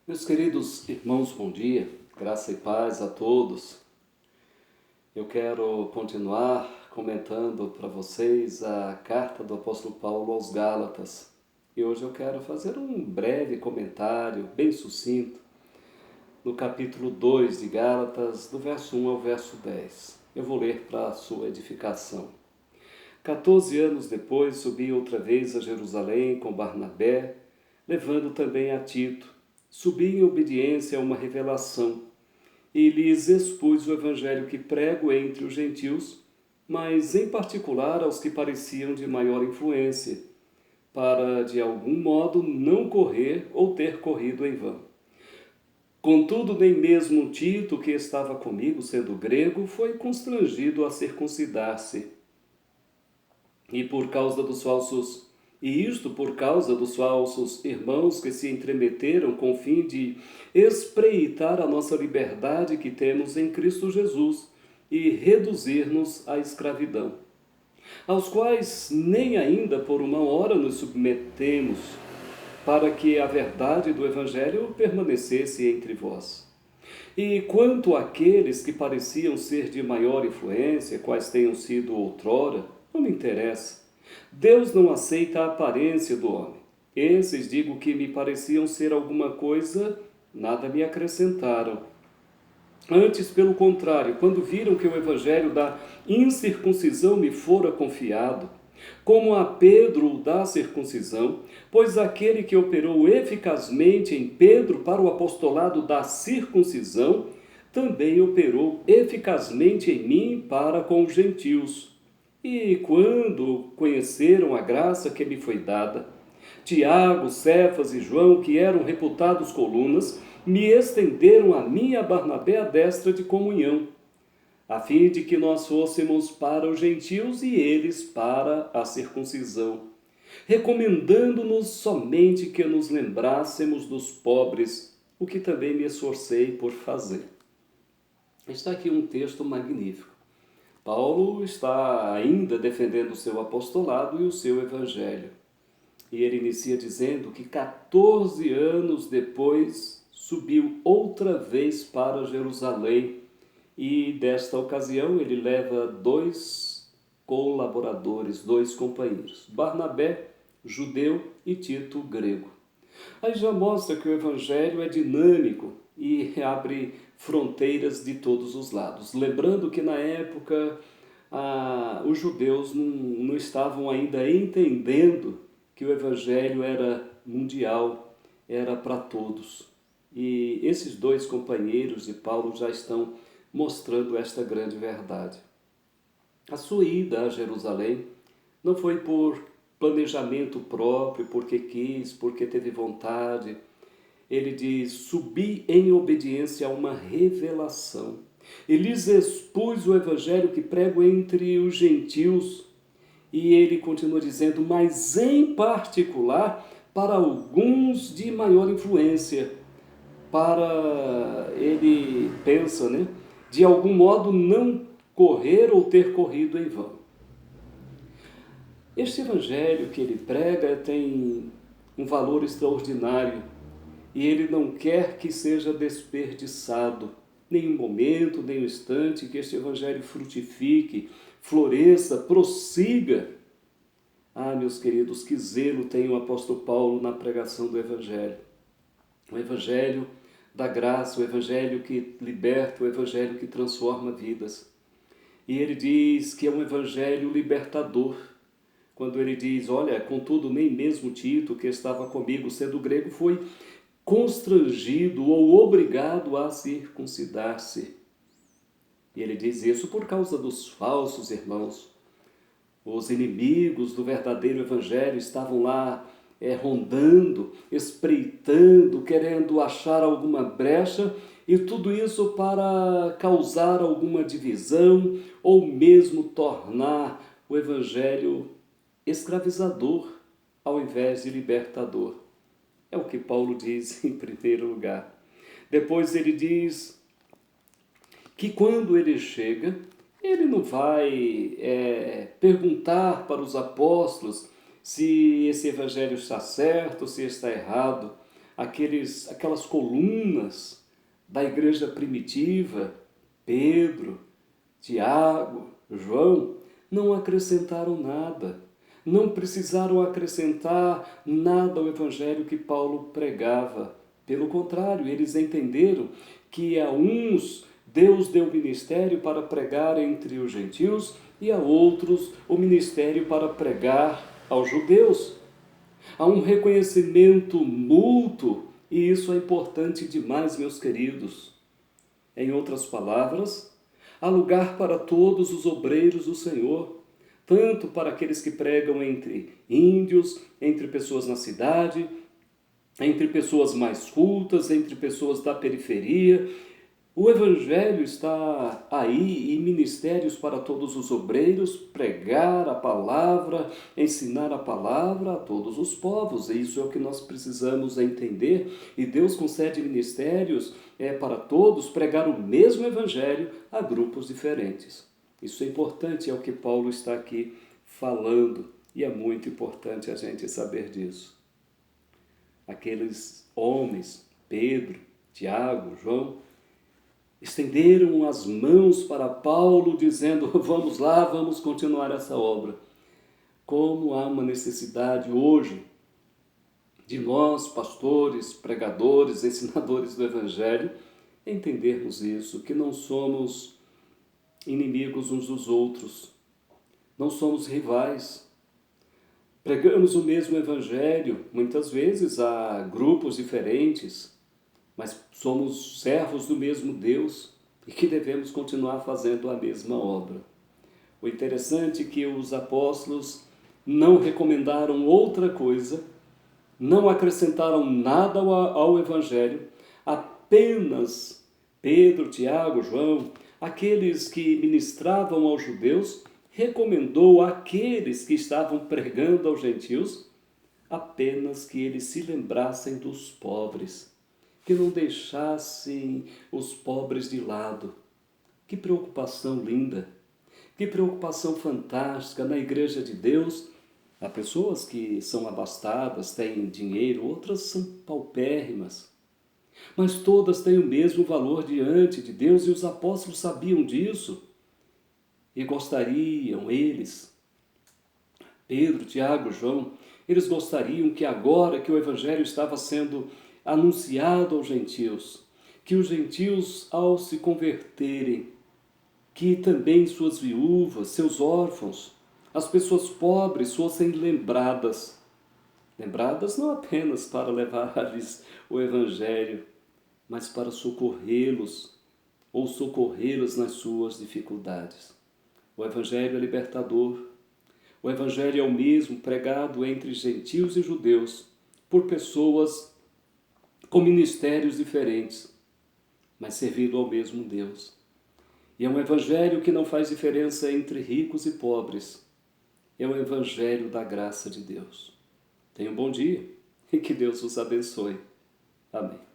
Meus queridos irmãos, bom dia, graça e paz a todos. Eu quero continuar comentando para vocês a carta do apóstolo Paulo aos Gálatas. E hoje eu quero fazer um breve comentário, bem sucinto, no capítulo 2 de Gálatas, do verso 1 ao verso 10. Eu vou ler para a sua edificação. 14 anos depois, subi outra vez a Jerusalém com Barnabé, levando também a Tito. Subi em obediência a uma revelação e lhes expus o evangelho que prego entre os gentios, mas em particular aos que pareciam de maior influência, para de algum modo não correr ou ter corrido em vão. Contudo, nem mesmo Tito, que estava comigo, sendo grego, foi constrangido a circuncidar-se. Por causa dos falsos irmãos que se entremeteram com o fim de espreitar a nossa liberdade que temos em Cristo Jesus e reduzir-nos à escravidão, aos quais nem ainda por uma hora nos submetemos, para que a verdade do Evangelho permanecesse entre vós. E quanto àqueles que pareciam ser de maior influência, quais tenham sido outrora, não me interessa. Deus não aceita a aparência do homem. Esses, digo que me pareciam ser alguma coisa, nada me acrescentaram. Antes, pelo contrário, quando viram que o evangelho da incircuncisão me fora confiado, como a Pedro o da circuncisão, pois aquele que operou eficazmente em Pedro para o apostolado da circuncisão, também operou eficazmente em mim para com os gentios. E quando conheceram a graça que me foi dada, Tiago, Cefas e João, que eram reputados colunas, me estenderam a mim e a Barnabé a destra de comunhão, a fim de que nós fôssemos para os gentios e eles para a circuncisão, recomendando-nos somente que nos lembrássemos dos pobres, o que também me esforcei por fazer. Está aqui um texto magnífico. Paulo está ainda defendendo o seu apostolado e o seu evangelho. E ele inicia dizendo que 14 anos depois subiu outra vez para Jerusalém. E desta ocasião ele leva dois colaboradores, dois companheiros, Barnabé, judeu, e Tito, grego. Aí já mostra que o evangelho é dinâmico e abre fronteiras de todos os lados. Lembrando que na época os judeus não estavam ainda entendendo que o evangelho era mundial, era para todos. E esses dois companheiros de Paulo já estão mostrando esta grande verdade. A sua ida a Jerusalém não foi por planejamento próprio, porque quis, porque teve vontade. Ele diz, subi em obediência a uma revelação. E lhes expus o evangelho que prego entre os gentios. E ele continua dizendo, mas em particular para alguns de maior influência. Ele pensa, de algum modo não correr ou ter corrido em vão. Este evangelho que ele prega tem um valor extraordinário e ele não quer que seja desperdiçado. Nenhum momento, nenhum instante que este evangelho frutifique, floresça, prossiga. Meus queridos, que zelo tem o apóstolo Paulo na pregação do evangelho. O evangelho da graça, o evangelho que liberta, o evangelho que transforma vidas. E ele diz que é um evangelho libertador. Quando ele diz, olha, contudo, nem mesmo Tito, que estava comigo sendo grego, foi constrangido ou obrigado a circuncidar-se. E ele diz isso por causa dos falsos irmãos. Os inimigos do verdadeiro evangelho estavam lá rondando, espreitando, querendo achar alguma brecha, e tudo isso para causar alguma divisão ou mesmo tornar o evangelho escravizador ao invés de libertador. É o que Paulo diz em primeiro lugar. Depois ele diz que quando ele chega, ele não vai perguntar para os apóstolos se esse evangelho está certo ou se está errado. aquelas colunas da igreja primitiva, Pedro, Tiago, João, não acrescentaram nada. Não precisaram acrescentar nada ao evangelho que Paulo pregava. Pelo contrário, eles entenderam que a uns Deus deu ministério para pregar entre os gentios e a outros o ministério para pregar aos judeus. Há um reconhecimento mútuo e isso é importante demais, meus queridos. Em outras palavras, há lugar para todos os obreiros do Senhor, tanto para aqueles que pregam entre índios, entre pessoas na cidade, entre pessoas mais cultas, entre pessoas da periferia. O Evangelho está aí e ministérios para todos os obreiros, pregar a palavra, ensinar a palavra a todos os povos. E isso é o que nós precisamos entender. E Deus concede ministérios para todos, pregar o mesmo Evangelho a grupos diferentes. Isso é importante, é o que Paulo está aqui falando. E é muito importante a gente saber disso. Aqueles homens, Pedro, Tiago, João, estenderam as mãos para Paulo, dizendo, vamos lá, vamos continuar essa obra. Como há uma necessidade hoje de nós, pastores, pregadores, ensinadores do Evangelho, entendermos isso, que não somos inimigos uns dos outros, não somos rivais. Pregamos o mesmo Evangelho, muitas vezes há grupos diferentes, mas somos servos do mesmo Deus e que devemos continuar fazendo a mesma obra. O interessante é que os apóstolos não recomendaram outra coisa, não acrescentaram nada ao Evangelho, apenas Pedro, Tiago, João, aqueles que ministravam aos judeus, recomendou àqueles que estavam pregando aos gentios apenas que eles se lembrassem dos pobres, que não deixassem os pobres de lado. Que preocupação linda, que preocupação fantástica na igreja de Deus. Há pessoas que são abastadas, têm dinheiro, outras são paupérrimas, mas todas têm o mesmo valor diante de Deus e os apóstolos sabiam disso e gostariam, eles, Pedro, Tiago, João, eles gostariam que agora que o Evangelho estava sendo anunciado aos gentios, que os gentios, ao se converterem, que também suas viúvas, seus órfãos, as pessoas pobres fossem lembradas. Lembradas não apenas para levar-lhes o Evangelho, mas para socorrê-los ou socorrê-los nas suas dificuldades. O Evangelho é libertador. O Evangelho é o mesmo pregado entre gentios e judeus, por pessoas com ministérios diferentes, mas servindo ao mesmo Deus. E é um Evangelho que não faz diferença entre ricos e pobres. É o Evangelho da graça de Deus. Tenha um bom dia e que Deus os abençoe. Amém.